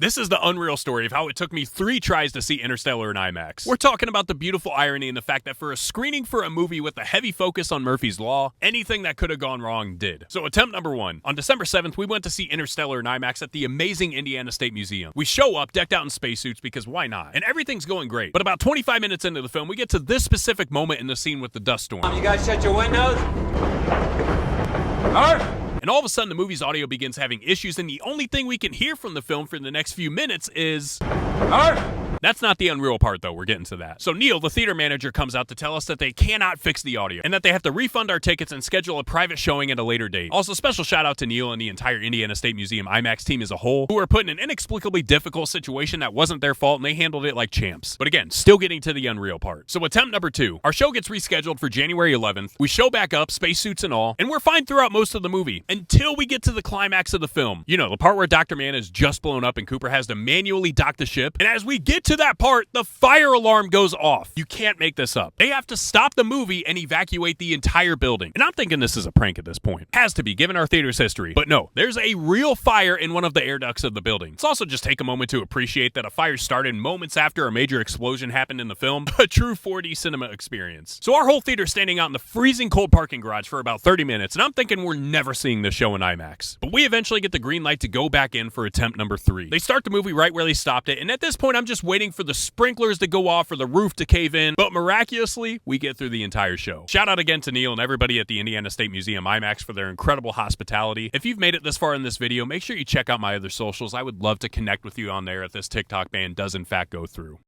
This is the unreal story of how it took me 3 tries to see Interstellar in IMAX. We're talking about the beautiful irony in the fact that for a screening for a movie with a heavy focus on Murphy's Law, anything that could have gone wrong did. So attempt number 1. On December 7th, we went to see Interstellar in IMAX at the amazing Indiana State Museum. We show up decked out in spacesuits because why not? And everything's going great. But about 25 minutes into the film, we get to this specific moment in the scene with the dust storm. You guys shut your windows? Alright. And all of a sudden, the movie's audio begins having issues, and the only thing we can hear from the film for the next few minutes is... That's not the unreal part, though. We're getting to that. So Neil, the theater manager, comes out to tell us that they cannot fix the audio and that they have to refund our tickets and schedule a private showing at a later date. Also, special shout out to Neil and the entire Indiana State Museum IMAX team as a whole, who were put in an inexplicably difficult situation that wasn't their fault, and they handled it like champs. But again, still getting to the unreal part. So attempt number 2. Our show gets rescheduled for January 11th. We show back up, spacesuits and all, and we're fine throughout most of the movie until we get to the climax of the film. You know, the part where Dr. Mann is just blown up and Cooper has to manually dock the ship. And as we get to that part, the fire alarm goes off. You can't make this up. They have to stop the movie and evacuate the entire building. And I'm thinking this is a prank at this point. Has to be, given our theater's history. But no, there's a real fire in one of the air ducts of the building. Let's also just take a moment to appreciate that a fire started moments after a major explosion happened in the film. A true 4D cinema experience. So our whole theater's standing out in the freezing cold parking garage for about 30 minutes, and I'm thinking we're never seeing this show in IMAX. But we eventually get the green light to go back in for attempt number 3. They start the movie right where they stopped it, and at this point I'm just waiting for the sprinklers to go off for the roof to cave in, but miraculously, we get through the entire show. Shout out again to Neil and everybody at the Indiana State Museum IMAX for their incredible hospitality. If you've made it this far in this video, make sure you check out my other socials. I would love to connect with you on there if this TikTok ban does in fact go through.